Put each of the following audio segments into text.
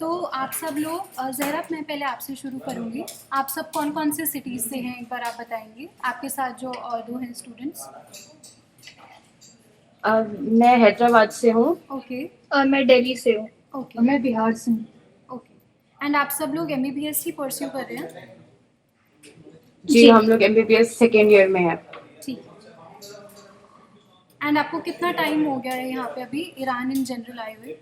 तो आप सब लोग ज़हरा, मैं पहले आपसे शुरू करूँगी। आप सब कौन-कौन से सिटीज़ से हैं, एक बार आप बताएँगे? आपके साथ जो और 2 हैं स्टूडेंट्स। मैं हैदराबाद से हूँ। ओके, मैं दिल्ली से हूँ। ओके, मैं बिहार से हूँ। ओके। एंड आप सब लोग एमबीबीएस ही परस्यू कर रहे हैं? जी, हम लोग एमबीबीएस सेकेंड ईयर में हैं। ठीक है। एंड आपको कितना टाइम हो गया है यहाँ पे अभी ईरान इन जनरल आए हुए?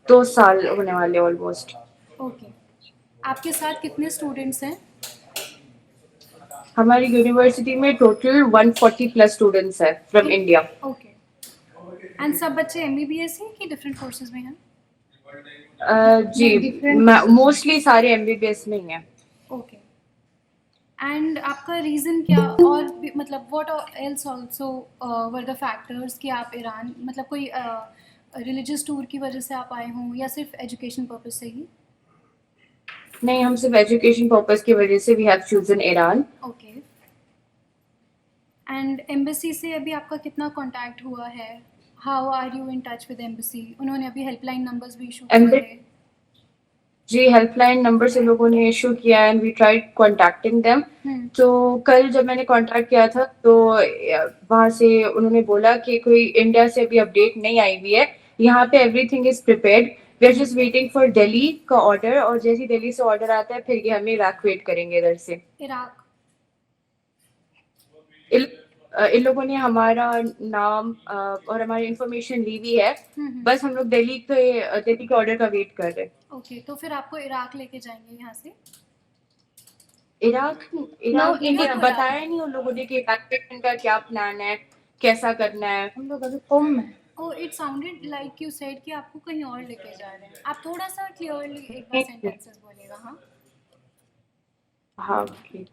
2 साल होने वाले ऑलमोस्ट। ओके। आपके साथ कितने स्टूडेंट्स हैं? हमारी यूनिवर्सिटी में टोटल 140 प्लस स्टूडेंट्स हैं फ्रॉम इंडिया। ओके। एंड सब बच्चे एमबीबीएस ही कि डिफरेंट कोर्सेज में हैं? जी, different मोस्टली सारे एमबीबीएस में ही हैं। ओके। एंड आपका रीज़न क्या और मतलब what else also were the factors कि आप ईरान मतलब कोई रिलीजियस टूर की वजह से आप आए हों या सिर्फ एजुकेशन पर्पस से ही? नहीं, हम सिर्फ एजुकेशन पर्पस की वजह से we have chosen Iran. Okay. And embassy से अभी आपका कितना कांटेक्ट हुआ है? How are you in touch with embassy? उन्होंने अभी हेल्पलाइन नंबर्स भी इशू किए थे। जी, हेल्पलाइन नंबर से लोगों ने इशू किया and we tried contacting them. तो कल जब मैंने कांटेक्ट किया था तो वहाँ से उन्होंने बोला कि कोई इंडिया से अभी अपडेट नहीं आई हुई है, यहाँ पे everything is prepared, we are just waiting for Delhi का ऑर्डर, और जैसे ही दिल्ली से ऑर्डर आता है फिर ये हमें इवैक्यूएट करेंगे इधर से। इराक। इन लोगों ने हमारा नाम और हमारी इंफॉर्मेशन ली हुई है, बस हम लोग दिल्ली के ऑर्डर का वेट कर रहे हैं। ओके, तो फिर आपको इराक लेके जाएंगे यहाँ से? Iraq No, Iraq India. बताया नहीं उन लोगों ने कि इवैक्यूएशन का क्या प्लान है, कैसा करना है। हम लोग अभी कॉम में हैं। Oh, it sounded like you said कि आपको कहीं और लेके जा रहे हैं। आप थोड़ा सा क्लियरली एक बार सेंटेंसेस बोलिएगा। हाँ। हाँ, okay.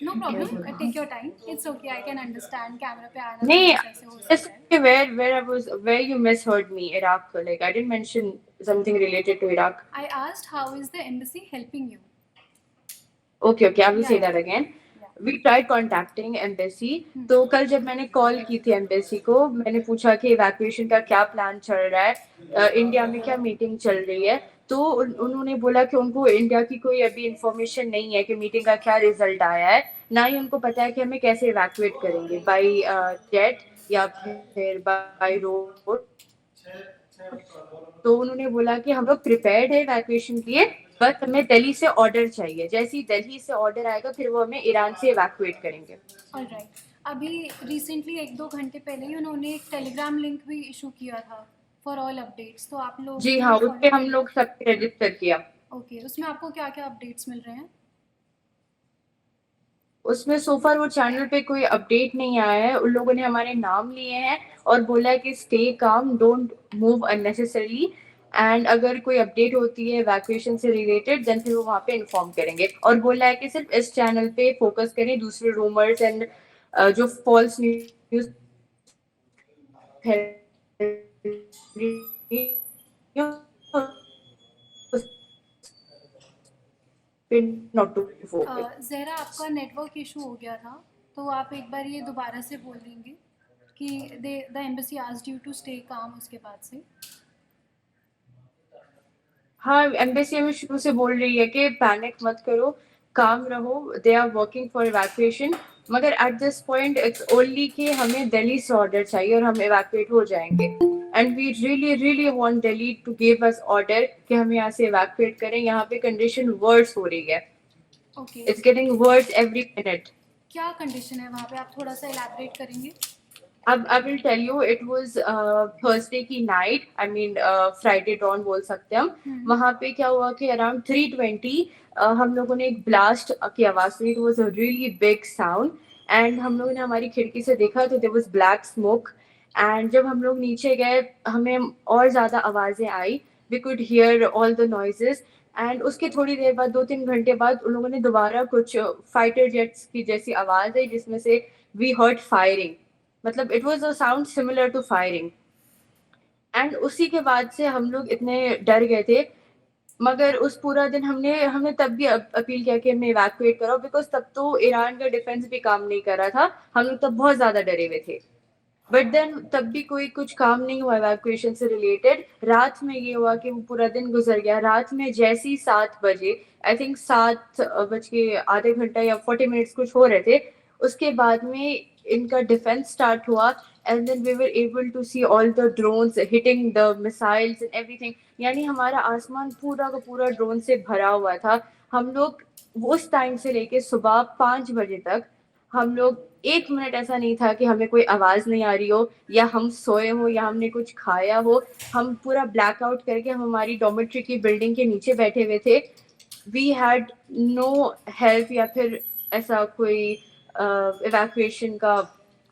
No problem, take your time, it's okay, I can understand. Camera पे आना नहीं, थोड़ा सा ऐसे हो सकता है। just where you misheard me, Iraq. Like I didn't mention something related to Iraq. I asked how is the embassy helping you? Okay, I will say Yeah. that again. Yeah. We tried contacting embassy. तो कल जब मैंने call की थी embassy को, मैंने पूछा कि evacuation का क्या प्लान चल रहा है, इंडिया में क्या मीटिंग चल रही है, तो उन्होंने बोला कि उनको इंडिया की कोई अभी इंफॉर्मेशन नहीं है कि मीटिंग का क्या रिजल्ट आया है, ना ही उनको पता है कि हमें कैसे इवैक्यूएट करेंगे, बाई जेट या फिर बाई रोड। तो उन्होंने बोला कि हम लोग प्रिपेयर्ड है इवैक्यूएशन के लिए, बस हमें दिल्ली से ऑर्डर चाहिए, जैसे ही दिल्ली से ऑर्डर आएगा फिर वो हमें ईरान से इवैक्यूएट करेंगे। ऑलराइट। अभी रिसेंटली 1-2 घंटे पहले ही उन्होंने एक टेलीग्राम लिंक भी इशू किया था फॉर ऑल अपडेट्स, तो आप लोग जी हाँ, उस पे हम लोग सबने रजिस्टर किया। ओके, उसमें आपको क्या-क्या अपडेट्स मिल रहे हैं? उसमें सो फार वो चैनल पे कोई अपडेट नहीं आया है, उन लोगों ने हमारे नाम लिए हैं और बोला है कि stay calm, don't move unnecessarily, and अगर कोई अपडेट होती है इवैक्यूएशन से रिलेटेड देन फिर वो वहाँ पे इन्फॉर्म करेंगे, और बोला है कि सिर्फ इस चैनल पे फोकस करें, दूसरे रूमर्स एंड जो false news not to focus. Zahra, आपका नेटवर्क इशू हो गया था, तो आप एक बार ये दोबारा से बोल देंगे कि the embassy asked you to stay calm उसके बाद से। हाँ, एम्बेसी हमें शुरू से बोल रही है कि पैनिक मत करो, काम रहो, they are working for evacuation, मगर at this point it's only कि हमें दिल्ली से ऑर्डर चाहिए और हम इवैक्यूएट हो जाएंगे, and we really really want Delhi to give us order कि हम यहाँ से इवैक्यूएट करें। यहाँ पे कंडीशन वर्स हो रही है, okay. It's getting worse every minute. क्या कंडीशन है वहाँ पे, आप थोड़ा सा इलैबोरेट करेंगे? अब I will tell you, it was Thursday की night, I mean Friday dawn बोल सकते हैं हम। वहाँ पे क्या हुआ कि अराउंड 3:20 हम लोगों ने एक ब्लास्ट की आवाज सुनी, it was a really big sound, and हम लोगों ने हमारी खिड़की से देखा तो there was black smoke, and जब हम लोग नीचे गए हमें और ज्यादा आवाजें आई, we could hear all the noises, and उसके थोड़ी देर बाद 2-3 घंटे बाद उन लोगों ने दोबारा कुछ फाइटर जेट्स की जैसी आवाज आई जिसमें से वी हर्ड फायरिंग, मतलब it was a sound similar to firing, and उसी के बाद से हम लोग इतने डर गए थे, मगर उस पूरा दिन हमने हमने तब भी अपील किया कि हमें इवैक्यूएट करो, बिकॉज तब तो ईरान का डिफेंस भी काम नहीं कर रहा था, हम लोग तब बहुत ज्यादा डरे हुए थे। बट देन तब भी कोई कुछ काम नहीं हुआ इवैक्यूएशन से रिलेटेड। रात में ये हुआ कि वो पूरा दिन गुजर गया। रात में जैसे ही 7 बजे, आई थिंक 7 बज के आधे घंटा या 40 मिनट्स कुछ हो रहे थे, उसके बाद में इनका डिफेंस स्टार्ट हुआ। And then we were able to see all the drones hitting the missiles and everything. यानी हमारा आसमान पूरा का पूरा ड्रोन से भरा हुआ था। हम लोग उस टाइम से लेके सुबह 5 बजे तक, हम लोग 1 मिनट ऐसा नहीं था कि हमें कोई आवाज नहीं आ रही हो या हम सोए हो या हमने कुछ खाया हो। हम पूरा ब्लैकआउट करके हम हमारी डॉर्मेट्री की बिल्डिंग के नीचे बैठे हुए थे। वी हैड नो हेल्प या फिर ऐसा कोई इवैक्यूएशन का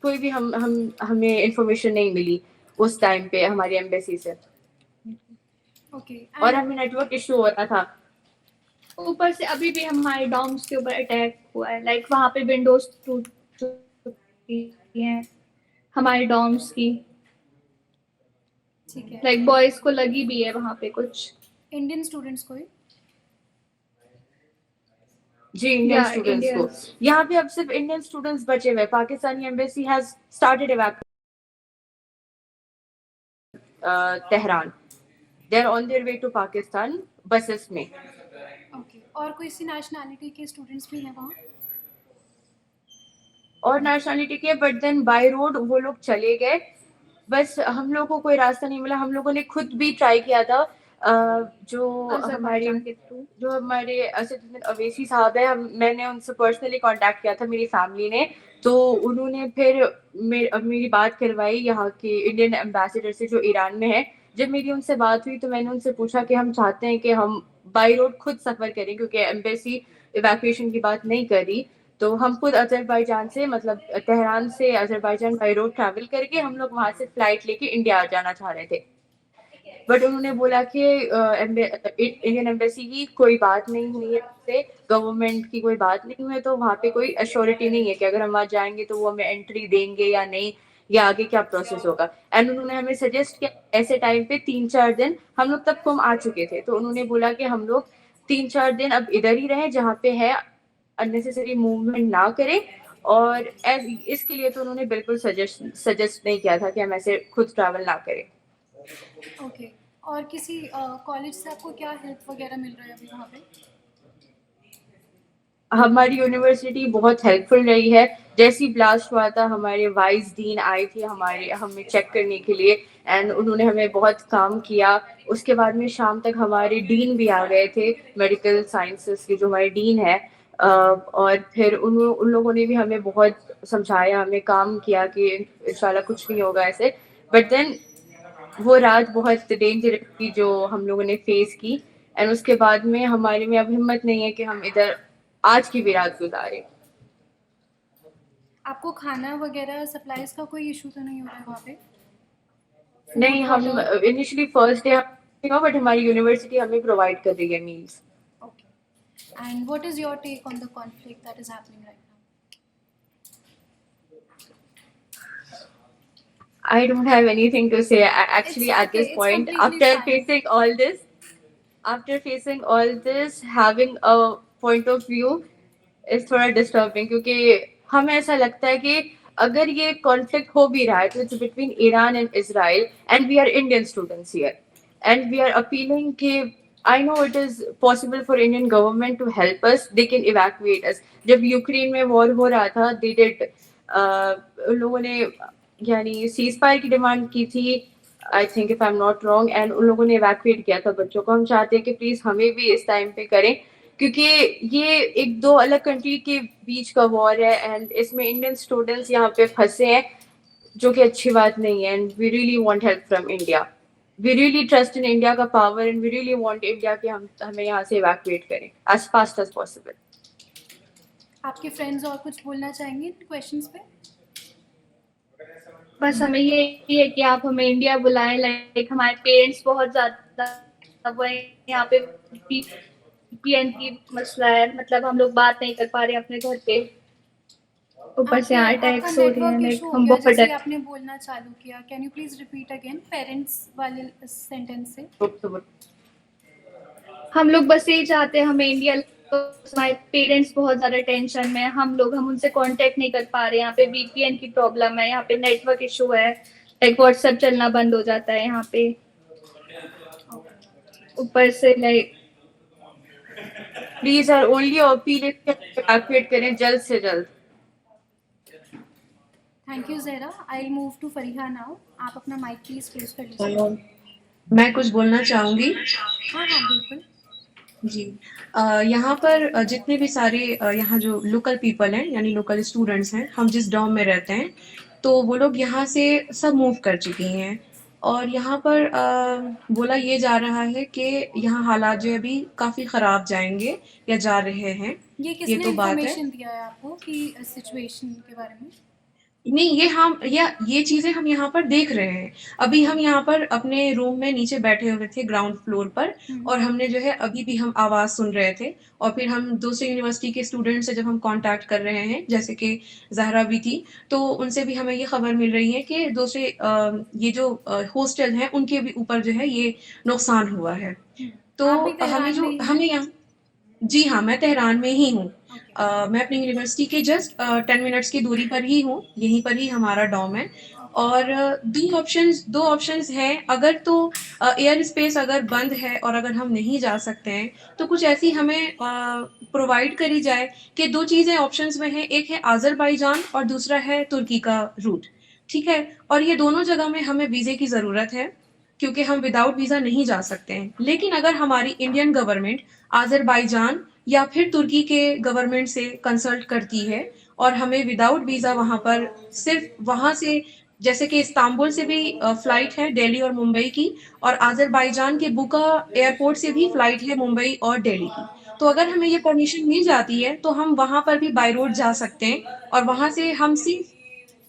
कोई भी हम हमें इंफॉर्मेशन नहीं मिली उस टाइम पे हमारी एम्बेसी से। ओके और एंड हमें नेटवर्क इशू हो रहा था। ऊपर से अभी भी हमारे डॉम्स के ऊपर अटैक हुआ है, लाइक वहाँ पे विंडोज टूट चुकी हैं हमारे डॉम्स की, ठीक है, लाइक बॉयज को लगी भी है वहाँ पे कुछ। इंडियन स्टूडेंट्स को ही? जी, इंडियन या स्टूडेंट्स को। इंडियंस। यहाँ पे अब सिर्फ इंडियन स्टूडेंट्स बचे हुए। Pakistani embassy has started Tehran. They are on their way to Pakistan buses में। ओके, और कोई सी नेशनैलिटी के स्टूडेंट्स भी हैं वहाँ? और नेशनलिटी के, बट देन बाय रोड वो लोग चले गए। बस हम लोग को कोई रास्ता नहीं मिला। हम लोगों ने खुद भी ट्राई किया था। जो हमारे अजरबैजान के थ्रू। जो हमारे असदुद्दीन अवैसी साहब है, मैंने उनसे पर्सनली कांटेक्ट किया था, मेरी फैमिली ने। तो उन्होंने फिर मेरी बात करवाई यहाँ के इंडियन एम्बेसडर से जो ईरान में है। जब मेरी उनसे बात हुई तो मैंने उनसे पूछा कि हम चाहते हैं कि हम बाई रोड खुद सफर करें, क्योंकि एम्बेसी इवैक्यूएशन की बात नहीं कर रही। तो हम खुद अजरबैजान से, मतलब तेहरान से अजरबैजान बाई रोड ट्रैवल करके हम लोग वहां से फ्लाइट लेके इंडिया आ जाना चाह रहे थे। बट उन्होंने बोला कि इंडियन एम्बेसी की कोई बात नहीं हुई है उससे, गवर्नमेंट की कोई बात नहीं हुई है, तो वहाँ पे कोई अश्योरिटी नहीं है कि अगर हम वहाँ जाएंगे तो वो हमें एंट्री देंगे या नहीं, या आगे क्या प्रोसेस होगा। एंड उन्होंने हमें सजेस्ट किया ऐसे टाइम पे 3-4 दिन, हम लोग तब कुम आ चुके थे, तो उन्होंने बोला कि हम लोग 3-4 दिन अब इधर ही रहें जहाँ पे है, अननेसेसरी मूवमेंट ना करें। और इसके लिए तो उन्होंने बिल्कुल सजेस्ट नहीं किया था कि हम ऐसे खुद ट्रैवल ना करें। ओके, और किसी कॉलेज से आपको क्या हेल्प वगैरह मिल रहा है अभी वहाँ पे? हमारी यूनिवर्सिटी बहुत हेल्पफुल रही है। जैसे ही ब्लास्ट हुआ था, हमारे वाइस डीन आए थे हमें चेक करने के लिए, एंड उन्होंने हमें बहुत काम किया। उसके बाद में शाम तक हमारे डीन भी आ गए थे, मेडिकल साइंसेस के जो हमारे डीन है। और फिर उन लोगों ने भी हमें बहुत समझाया, हमें काम किया कि इंशाल्लाह कुछ नहीं होगा ऐसे। बट देन वो रात बहुत डेंजरस थी जो हम लोगों ने फेस की। एंड उसके बाद में हमारे में अब हिम्मत नहीं है कि हम इधर आज की भी रात गुजारे। आपको खाना वगैरह सप्लाईज का कोई इशू तो नहीं हो रहा है वहाँ पे? नहीं, फूड, हम water? Initially first day but हमारी यूनिवर्सिटी हमें प्रोवाइड कर रही है meals. Okay, and what is your take on the conflict that is happening right now? I don't have anything to say. Actually, It's at okay, this it's point, completely fine. after facing all this, having a point of view is थोड़ा disturbing, क्योंकि हमें ऐसा लगता है कि अगर ये conflict हो भी रहा है तो it's between Iran and Israel, and we are Indian students here, and we are appealing कि I know it is possible for Indian government to help us, they can evacuate us. जब Ukraine में war हो रहा था, they did उन लोगों ने यानी सीज फायर की डिमांड की थी, I think if I am not wrong, and उन लोगों ने इवैक्यूएट किया था बच्चों को। हम चाहते हैं कि प्लीज हमें भी इस टाइम पे करें, क्योंकि ये एक दो अलग कंट्री के बीच का वॉर है, एंड इसमें इंडियन स्टूडेंट्स यहाँ पे फंसे हैं, जो कि अच्छी बात नहीं है। And we really want help from India, we really trust in India का power, and we really want India कि हमें यहाँ से इवैक्यूएट करें एज फास्ट एज पॉसिबल। आपके फ्रेंड्स और कुछ बोलना चाहेंगे इन क्वेश्चंस पे? बस हमें यही है कि आप हमें इंडिया बुलाएं, लाइक हमारे पेरेंट्स बहुत ज्यादा वो है यहाँ पे, VPN की मसला है, मतलब हम लोग बात नहीं कर पा रहे हैं अपने घर पे, ऊपर से यहाँ आपका अटैक्स हो रहे हैं, नेटवर्क लाइक इशू हो हम गया बहुत जैसे ही डर। आपने बोलना चालू किया। Can you please repeat again parents वाले सेंटेंस से? हम लोग बस यही चाहते हैं हमें इंडिया तो हमारे पेरेंट्स बहुत ज़्यादा टेंशन में हैं, हम उनसे कांटेक्ट नहीं कर पा रहे हैं, यहाँ पे वीपीएन की प्रॉब्लम है, यहाँ पे नेटवर्क इशू है, लाइक व्हाट्सएप चलना बंद हो जाता है यहाँ पे, ऊपर से like please sir only appeal evacuate करें जल्द से जल्द। Thank you Zahra. I will move to Fariha now. आप अपना माइक प्लीज़ क्लोज कर लीजिए। मैं कुछ बोलना चाहूँगी। हाँ हाँ बिल्कुल। जी। यहाँ पर जितने भी सारे यहाँ जो लोकल पीपल हैं यानी लोकल स्टूडेंट्स हैं, हम जिस डॉम में रहते हैं, तो वो लोग यहाँ से सब मूव कर चुकी हैं और यहाँ पर बोला ये जा रहा है कि यहाँ हालात जो है अभी काफ़ी ख़राब जाएंगे या जा रहे हैं। ये किसने तो बात है। इन्फॉर्मेशन दिया है आपको कि सिचुएशन के बारे में? नहीं, ये चीजें हम यहाँ पर देख रहे हैं। अभी हम यहाँ पर अपने रूम में नीचे बैठे हुए थे ग्राउंड फ्लोर पर और हमने जो है अभी भी हम आवाज सुन रहे थे और फिर हम दूसरे यूनिवर्सिटी के स्टूडेंट से जब हम कांटेक्ट कर रहे हैं, जैसे कि ज़हरा भी थी, तो उनसे भी हमें ये खबर मिल रही है कि दूसरे ये जो हॉस्टल हैं उनके भी ऊपर जो है ये नुकसान हुआ है। तो आप भी तेहरान में ही हैं? हमें यहाँ जी हाँ, मैं तेहरान में ही हूँ। मैं अपनी यूनिवर्सिटी के जस्ट 10 मिनट्स की दूरी पर ही हूँ, यहीं पर ही हमारा डॉम है और दो ऑप्शंस हैं। अगर तो एयर स्पेस अगर बंद है और अगर हम नहीं जा सकते हैं, तो कुछ ऐसी हमें प्रोवाइड करी जाए कि 2 चीज़ें ऑप्शंस में हैं, एक है अज़रबैजान और दूसरा है तुर्की का रूट, ठीक है? और ये दोनों जगह में हमें वीज़े की ज़रूरत है, क्योंकि हम विदाउट वीज़ा नहीं जा सकते हैं। लेकिन अगर हमारी इंडियन गवर्नमेंट अज़रबैजान या फिर तुर्की के गवर्नमेंट से कंसल्ट करती है और हमें विदाउट वीज़ा वहाँ पर सिर्फ वहाँ से, जैसे कि इस्तांबुल से भी फ्लाइट है दिल्ली और मुंबई की और अज़रबैजान के बुका एयरपोर्ट से भी फ्लाइट है मुंबई और दिल्ली की। तो अगर हमें ये परमिशन मिल जाती है तो हम वहाँ पर भी बाय रोड जा सकते हैं और वहाँ से हम सिर्फ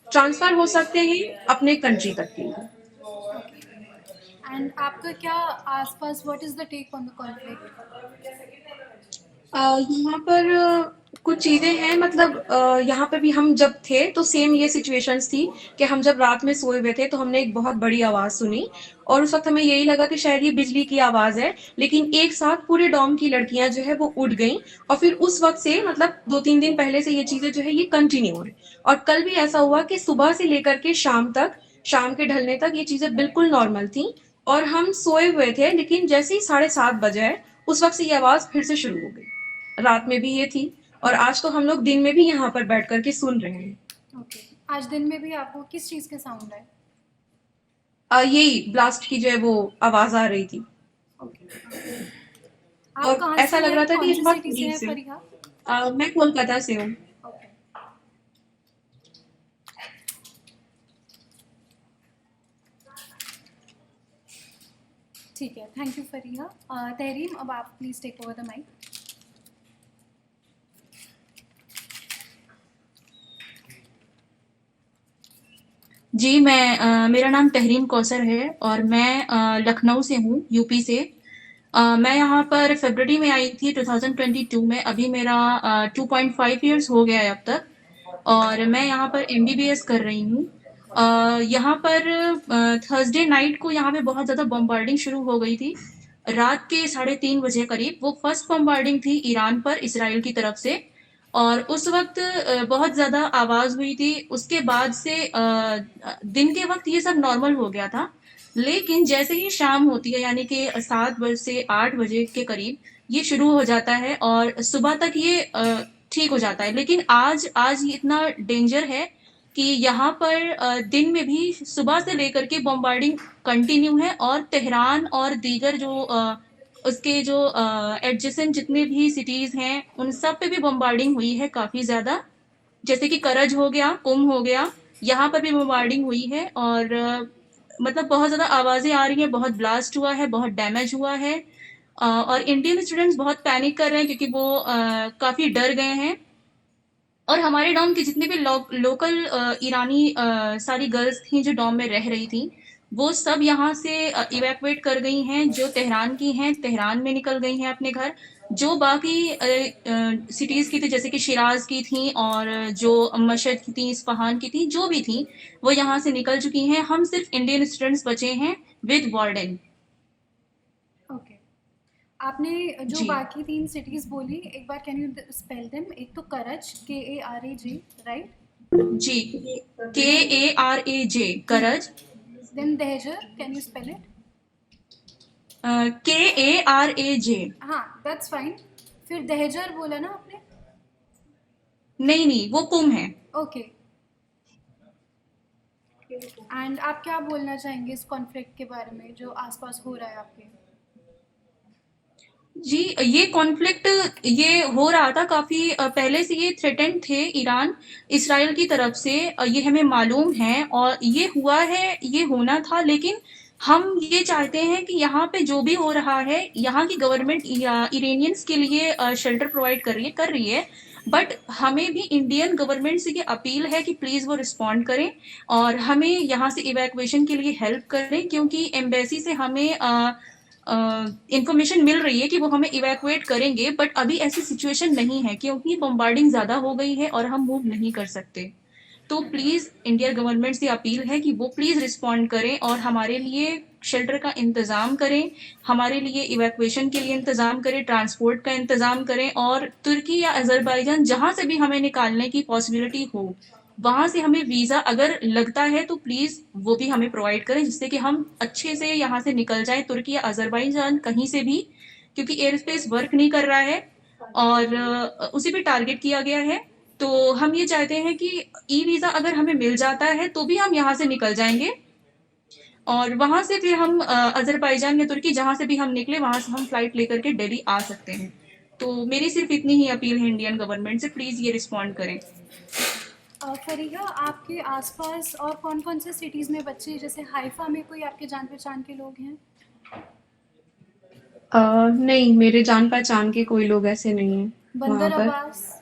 ट्रांसफ़र हो सकते हैं अपने कंट्री तक के लिए। एंड आपका क्या आसपास, what is the take on the conflict? यहाँ पर कुछ चीज़ें हैं, मतलब यहाँ पे भी हम जब थे तो सेम ये सिचुएशंस थी कि हम जब रात में सोए हुए थे तो हमने एक बहुत बड़ी आवाज़ सुनी और उस वक्त हमें यही लगा कि शायद ये बिजली की आवाज़ है, लेकिन एक साथ पूरे डॉम की लड़कियां जो है वो उठ गईं और फिर उस वक्त से, मतलब 2-3 दिन पहले से ये चीज़ें जो है ये कंटिन्यू हो रही और कल भी ऐसा हुआ कि सुबह से लेकर के शाम तक, शाम के ढलने तक ये चीज़ें बिल्कुल नॉर्मल थी और हम सोए हुए थे, लेकिन जैसे ही 7:30 बजे उस वक्त से ये आवाज़ फिर से शुरू हो गई। रात में भी ये थी और आज तो हम लोग दिन में भी यहाँ पर बैठ कर के सुन रहे हैं। ओके। आज दिन में भी आपको किस चीज़ के साउंड है? यही ब्लास्ट की जो है वो आवाज आ रही थी आप और कहाँ ऐसा से लग हैं? रहा था कि कौन ये सी बहुत सिटी से करीब हैं से। फरीहा? मैं कोलकाता से हूँ। ओके। ठीक है, थैंक यू फरीहा। तहरीम, अब आप please take over the mic. जी, मेरा नाम तहरीम कौसर है और मैं लखनऊ से हूँ, यूपी से। मैं यहाँ पर फरवरी में आई थी 2022 में। अभी मेरा 2.5 इयर्स हो गया है अब तक और मैं यहाँ पर एमबीबीएस कर रही हूँ। यहाँ पर थर्सडे नाइट को यहाँ पे बहुत ज़्यादा बम्बार्डिंग शुरू हो गई थी। रात के 3:30 बजे करीब वो फर्स्ट बम्बार्डिंग थी ईरान पर इसराइल की तरफ से और उस वक्त बहुत ज़्यादा आवाज़ हुई थी। उसके बाद से दिन के वक्त ये सब नॉर्मल हो गया था, लेकिन जैसे ही शाम होती है यानी कि 7 बजे से 8 बजे के करीब ये शुरू हो जाता है और सुबह तक ये ठीक हो जाता है। लेकिन आज ये इतना डेंजर है कि यहाँ पर दिन में भी सुबह से लेकर के बम्बार्डिंग कंटिन्यू है और तेहरान और दीगर जो उसके जो एडजेसेंट जितने भी सिटीज़ हैं उन सब पे भी बम्बार्डिंग हुई है काफ़ी ज़्यादा। जैसे कि करज हो गया, कुम हो गया, यहाँ पर भी बम्बार्डिंग हुई है और मतलब बहुत ज़्यादा आवाज़ें आ रही हैं, बहुत ब्लास्ट हुआ है, बहुत डैमेज हुआ है और इंडियन स्टूडेंट्स बहुत पैनिक कर रहे हैं क्योंकि वो काफ़ी डर गए हैं। और हमारे डॉम के जितने भी लोकल ईरानी सारी गर्ल्स थी जो डॉम में रह रही थी, वो सब यहाँ से इवैक्यूएट कर गई हैं। जो तेहरान की हैं, तेहरान में निकल गई हैं अपने घर। जो बाकी सिटीज़ की थी, जैसे कि शिराज की थी और जो मशहद की थी, इस्फहान की थी, जो भी थी, वो यहाँ से निकल चुकी हैं। हम सिर्फ इंडियन स्टूडेंट्स बचे हैं विद वार्डन। ओके। आपने जो जी बाकी 3 सिटीज बोली, एक बार कैन यू स्पेल देम? एक तो करज, KARAJ, राइट? जी, KARAJ, करज। देन दहेजर, can you spell it? KARAJ। हाँ, दैट्स फाइन। फिर दहेजर बोला ना आपने? नहीं नहीं, वो कुम है। ओके। एंड आप क्या बोलना चाहेंगे इस कॉन्फ्लिक्ट के बारे में जो आसपास हो रहा है आपके? जी, ये कॉन्फ्लिक्ट ये हो रहा था काफी पहले से, ये थ्रेटेंड थे ईरान इसराइल की तरफ से, ये हमें मालूम है और ये हुआ है, ये होना था। लेकिन हम ये चाहते हैं कि यहाँ पे जो भी हो रहा है, यहाँ की गवर्नमेंट इरानियंस के लिए शेल्टर प्रोवाइड कर रही है। बट हमें भी इंडियन गवर्नमेंट से ये अपील है कि प्लीज वो रिस्पॉन्ड करें और हमें यहाँ से इवैक्यूएशन के लिए हेल्प करें, क्योंकि एम्बेसी से हमें इंफॉर्मेशन मिल रही है कि वो हमें इवैक्यूएट करेंगे, बट अभी ऐसी सिचुएशन नहीं है क्योंकि बम्बार्डिंग ज्यादा हो गई है और हम मूव नहीं कर सकते। तो प्लीज इंडियन गवर्नमेंट से अपील है कि वो प्लीज रिस्पॉन्ड करें और हमारे लिए शेल्टर का इंतजाम करें, हमारे लिए इवैक्यूएशन के लिए इंतजाम करें, ट्रांसपोर्ट का इंतजाम करें, और तुर्की या अजरबैजान जहां से भी हमें निकालने की पॉसिबिलिटी हो, वहां से हमें वीजा अगर लगता है तो प्लीज वो भी हमें प्रोवाइड करें, जिससे कि हम अच्छे से यहाँ से निकल जाए, तुर्की या अजरबैजान कहीं से भी, क्योंकि एयर स्पेस वर्क नहीं कर रहा है और उसे भी टारगेट किया गया है। तो हम ये चाहते हैं कि ई वीजा अगर हमें मिल जाता है तो भी हम यहाँ से निकल जाएंगे और वहां से फिर हम अजरबैजान या तुर्की जहां से भी हम निकले वहां से हम फ्लाइट लेकर के दिल्ली आ सकते हैं। तो मेरी सिर्फ इतनी ही अपील है इंडियन गवर्नमेंट से, प्लीज ये रिस्पॉन्ड करें। फरीहा, आपके आसपास और कौन कौन से सिटीज़ में बच्चे, जैसे हाइफा में कोई आपके जान पहचान के लोग हैं? नहीं, मेरे जान पहचान के कोई लोग ऐसे नहीं हैं वहाँ बंदर पर। अब्बास,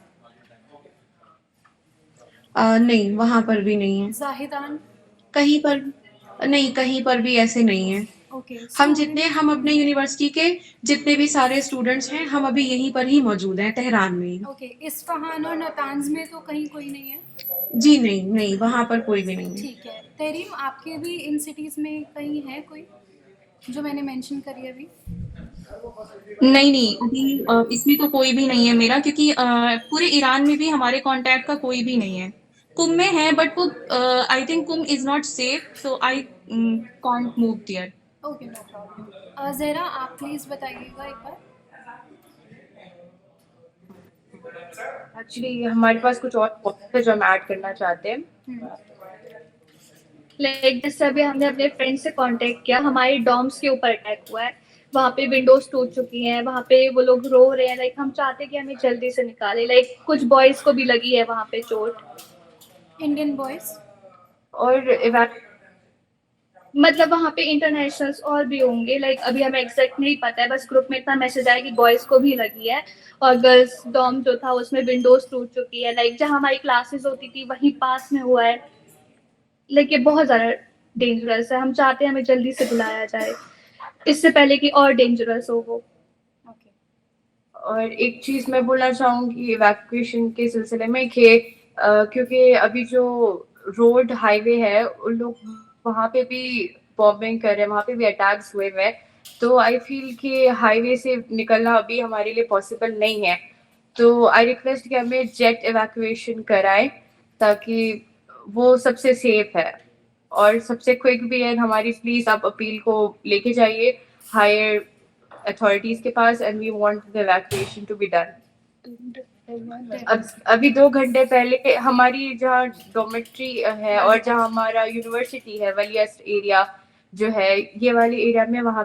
नहीं, वहाँ पर भी नहीं है। जाहिदान? कहीं पर नहीं, कहीं पर भी ऐसे नहीं है। ओके, हम अपने यूनिवर्सिटी के जितने भी सारे स्टूडेंट्स हैं, हम अभी यहीं पर ही मौजूद हैं, तेहरान में ही। ओके, इस्फहान और नतांज में तो कहीं कोई नहीं है? जी नहीं, नहीं, वहाँ पर कोई भी नहीं है। ठीक है। तहरीम, आपके भी इन सिटीज़ में कहीं है कोई जो मैंने मेंशन करी अभी? नहीं नहीं, अभी इसमें तो कोई भी नहीं है मेरा, क्योंकि पूरे ईरान में भी हमारे कांटेक्ट का कोई भी नहीं है। कुम में है बट वो I think Qom is not safe, so I can't move there. Okay, no problem. Zahra, आप प्लीज़ बताइएगा एक बार। एक्चुअली हमारे पास कुछ और पॉइंट्स है जो हम ऐड करना चाहते हैं। लाइक जैसे अभी हमने अपने फ्रेंड से कांटेक्ट किया, हमारे डॉम्स के ऊपर अटैक हुआ है, वहाँ पे विंडोज टूट चुकी हैं, वहाँ पे वो लोग रो रहे हैं। लाइक हम चाहते हैं कि हमें जल्दी से निकाले। लाइक कुछ बॉयज को भी लगी है वहाँ पे चोट। Indian boys? और मतलब वहाँ पे इंटरनेशनल्स और भी होंगे। लाइक अभी हमें एग्जैक्ट नहीं पता है, बस ग्रुप में इतना मैसेज आया कि बॉयज को भी लगी है। और गर्ल्स डॉम जो था उसमें विंडोज टूट चुकी है। लाइक जहाँ हमारी क्लासेस होती थी वहीं पास में हुआ है। लाइक ये बहुत ज्यादा डेंजरस है। हम चाहते हैं हमें जल्दी से बुलाया जाए, इससे पहले कि और डेंजरस हो वो। ओके। और एक चीज मैं बोलना चाहूंगी इवैक्यूएशन के सिलसिले में कि क्योंकि अभी जो रोड हाईवे है उन लोग वहाँ पे भी बॉम्बिंग कर रहे हैं, वहाँ पे भी अटैक्स हुए हुए हैं। तो आई फील कि हाईवे से निकलना अभी हमारे लिए पॉसिबल नहीं है। तो आई रिक्वेस्ट कि हमें जेट इवैक्यूएशन कराएं ताकि वो सबसे सेफ है और सबसे क्विक भी है। हमारी प्लीज आप अपील को लेके जाइए हायर अथॉरिटीज के पास and we want the evacuation to be done. अभी 2 घंटे पहले हमारी जहाँ डॉर्मेट्री है और जहाँ हमारा यूनिवर्सिटी है, वलियस्ट एरिया जो है, ये वाले एरिया में वहाँ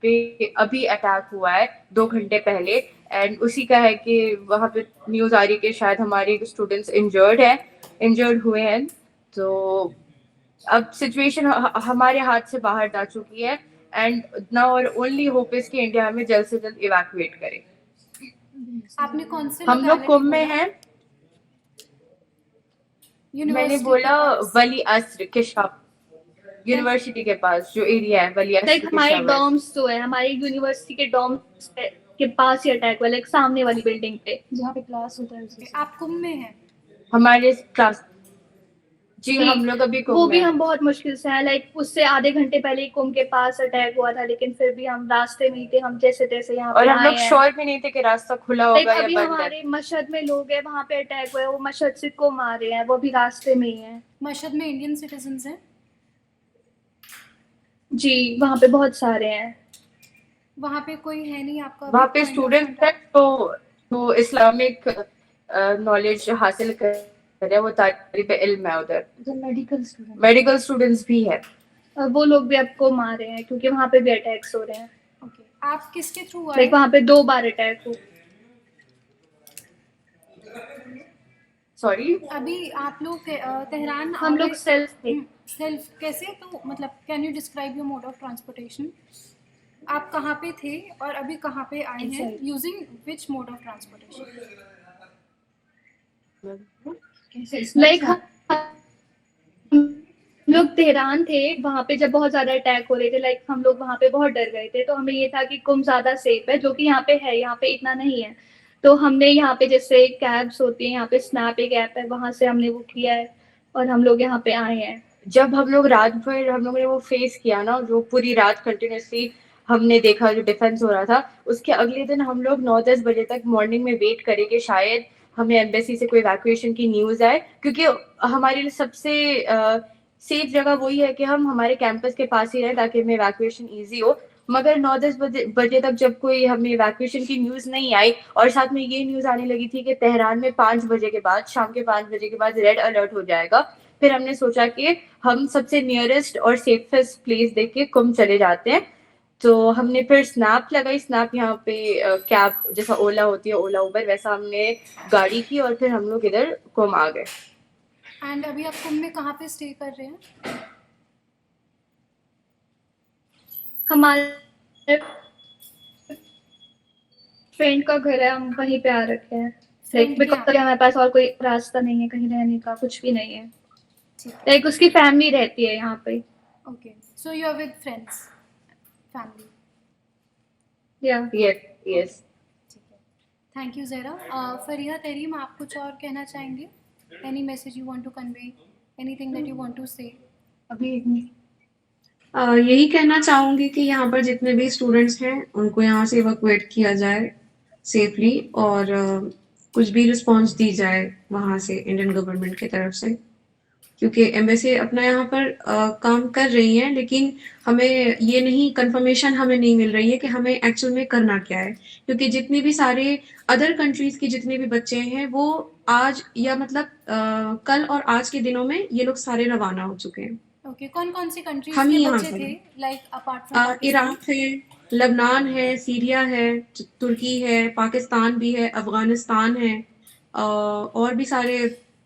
पे अभी अटैक हुआ है 2 घंटे पहले। एंड उसी का है कि वहाँ पे न्यूज आ रही है कि शायद हमारे स्टूडेंट्स इंजर्ड हुए हैं। तो अब सिचुएशन हमारे हाथ से बाहर जा चुकी है एंड नाउ और ओनली होप इज कि इंडिया हमें जल्द से जल्द इवैक्यूएट करे। आपने कौन से हम लोग कुंभ में हैं। मैंने बोला वली अस्र के यूनिवर्सिटी के पास जो एरिया है वली अस्र लाइक के हमारे शावर। डॉम्स जो है, हमारी यूनिवर्सिटी के डॉम्स के पास ही अटैक हुआ, लाइक सामने वाली बिल्डिंग पे जहाँ पे क्लास होता है उसी से। आप कुंभ में हैं? हमारे क्लास जी कि हम लोग अभी वो कुंभ भी में हम बहुत मुश्किल से हैं, लाइक उससे आधे घंटे पहले ही कुंभ के पास अटैक हुआ था, लेकिन फिर भी हम रास्ते में ही थे, हम जैसे तैसे यहाँ और पे हम आए लोग हैं। श्योर भी नहीं थे कि रास्ता खुला लाइक होगा या अभी बंद है। हमारे मशहद में लोग हैं, वहां पे अटैक हुआ है, वो मशहद से कुंभ आ रहे हैं, वो भी रास्ते में ही है। मशहद में इंडियन सिटीजन्स हैं? जी वहां पे बहुत सारे हैं। वहाँ पे कोई है नहीं आपका वहाँ अभी पे पॉइंट ऑफ स्टूडेंट्स हैं कांटेक्ट? तो इस्लामिक नॉलेज हासिल कर रहे हैं, वो तालिब इल्म है उधर। मेडिकल स्टूडेंट, मेडिकल स्टूडेंट्स भी है। वो लोग भी आपको मार रहे हैं क्योंकि वहां पे भी अटैक्स हो रहे हैं। ओके, आप किसके थ्रू आए? लाइक वहां पे 2 बार अटैक हो। सॉरी, अभी आप लोग तेहरान हम लोग सेल्फ थे। सेल्फ कैसे, तो मतलब can you describe your mode of transportation? आप कहाँ पे थे और अभी कहाँ पे आए हैं? Exactly. Using which mode of transportation? Like हम लोग तेहरान थे, वहां पे जब बहुत ज्यादा अटैक हो रहे थे, लाइक हम लोग वहां पे बहुत डर गए थे, तो हमें ये था कि कुंभ ज्यादा सेफ है, जो कि यहाँ पे है, यहाँ पे इतना नहीं है। तो हमने यहाँ पे जैसे कैब्स होती है, यहाँ पे स्नैप एक ऐप है, वहां से हमने वो किया है और हम लोग यहाँ पे आए हैं। जब हम लोग रात भर हम लोगों ने वो फेस किया ना, जो पूरी रात कंटिन्यूसली हमने देखा जो डिफेंस हो रहा था, उसके अगले दिन हम लोग 9-10 बजे तक मॉर्निंग में वेट करेंगे शायद हमें एम्बेसी से कोई इवैक्यूएशन की न्यूज आए, क्योंकि हमारे लिए सबसे सेफ जगह वही है कि हम हमारे कैंपस के पास ही रहें ताकि हमें इवैक्यूएशन ईजी हो। मगर 9-10 बजे तक जब कोई हमें इवैक्यूएशन की न्यूज नहीं आई और साथ में ये न्यूज आने लगी थी कि तेहरान में 5 बजे के बाद, शाम के 5 बजे के बाद रेड अलर्ट हो जाएगा, फिर हमने सोचा कि हम सबसे नियरेस्ट और सेफेस्ट प्लेस देख के कुंभ चले जाते हैं। तो हमने फिर स्नैप लगाई, स्नैप यहाँ पे कैब जैसा ओला होती है, ओला उबर, वैसा हमने गाड़ी की और फिर हम लोग इधर कुंभ आ गए। एंड अभी आप कुंभ में कहाँ पे स्टे कर रहे हैं? हमारे फ्रेंड का घर है, हम वहीं पे आ रखे हैं। Friend लाइक के बिकॉज यहाँ? हमारे पास और कोई रास्ता नहीं है कहीं रहने का, कुछ भी नहीं है। ठीक है, लाइक उसकी फैमिली रहती है यहाँ पे। Okay, so you are with friends, family? या यस। ठीक है, थैंक यू ज़हरा। फरीहा, तहरीम, आप कुछ और कहना चाहेंगे? Any message you want to convey, anything that you want to say? अभी यही कहना चाहूँगी कि यहाँ पर जितने भी स्टूडेंट्स हैं उनको यहाँ से इवैक्यूएट किया जाए सेफली, और कुछ भी रिस्पॉन्स दी जाए वहाँ से इंडियन गवर्नमेंट की तरफ से, क्योंकि एम्बेसी अपना यहाँ पर काम कर रही है, लेकिन हमें ये नहीं, कंफर्मेशन हमें नहीं मिल रही है कि हमें एक्चुअल में करना क्या है, क्योंकि जितने भी सारे अदर कंट्रीज के जितने भी बच्चे हैं वो आज या मतलब कल और आज के दिनों में ये लोग सारे रवाना हो चुके हैं। ओके, कौन कौन सी कंट्रीज हम के ही यहाँ बच्चे पर थे, हैं। Like apart from Pakistan? Iraq है, लबनान है, सीरिया है, तुर्की है, पाकिस्तान भी है, अफगानिस्तान है, और भी सारे,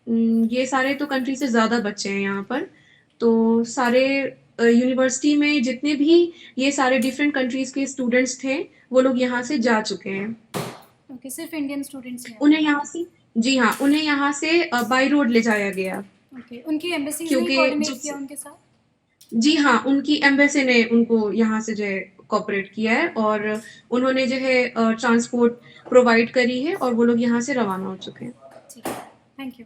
ये सारे तो कंट्री से ज़्यादा बच्चे हैं यहाँ पर। तो सारे यूनिवर्सिटी में जितने भी ये सारे डिफरेंट कंट्रीज के स्टूडेंट्स थे वो लोग यहाँ से जा चुके हैं। ओके, सिर्फ इंडियन स्टूडेंट्स हैं? उन्हें यहाँ से, जी हाँ, उन्हें यहाँ से बाई रोड ले जाया गया, ओके, उनकी एम्बेसीज ने क्योंकि कोऑर्डिनेट किया उनके साथ? जी हाँ, उनकी एम्बेसी ने उनको यहाँ से जो है कोऑपरेट किया है और उन्होंने जो है ट्रांसपोर्ट प्रोवाइड करी है और वो लोग यहाँ से रवाना हो चुके हैं। ठीक है, थैंक यू।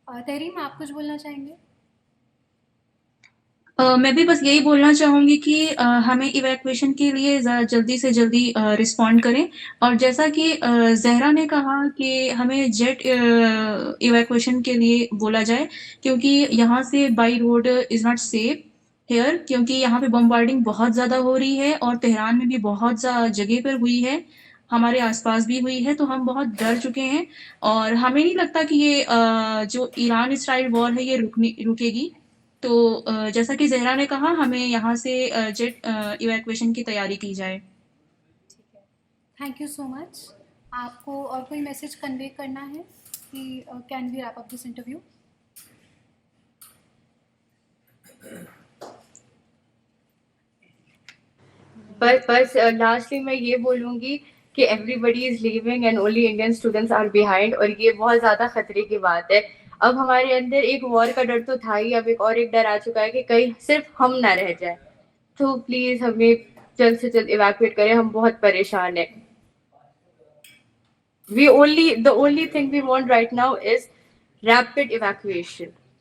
तहरीम, आप कुछ बोलना चाहेंगे? मैं भी बस यही बोलना चाहूँगी कि हमें इवैक्यूएशन के लिए जल्दी से जल्दी रिस्पॉन्ड करें, और जैसा कि ज़हरा ने कहा कि हमें जेट इवैक्यूएशन के लिए बोला जाए, क्योंकि यहाँ से by road is not safe here, क्योंकि यहाँ पे बम्बार्डिंग बहुत ज़्यादा हो रही है और तेहरान में भी बहुत जगह पर हुई है, हमारे आसपास भी हुई है, तो हम बहुत डर चुके हैं और हमें नहीं लगता कि ये जो ईरान इसराइल वॉर है ये रुकेगी। तो जैसा कि ज़हरा ने कहा, हमें यहाँ से जेट इवैक्यूएशन की तैयारी की जाए। ठीक है, थैंक यू सो मच। आपको और कोई मैसेज कन्वे करना है कि can we wrap up this interview? बस लास्टली मैं ये बोलूंगी कि everybody is leaving and only Indian students are behind, और ये बहुत ज्यादा खतरे की बात है। अब हमारे अंदर एक वॉर का डर तो था ही, अब एक और एक डर आ चुका है कि कहीं सिर्फ हम ना रह जाए। तो प्लीज हमें जल्द से जल्द इवैक्यूएट करें, हम बहुत परेशान हैं। The only thing we want right now is rapid evacuation.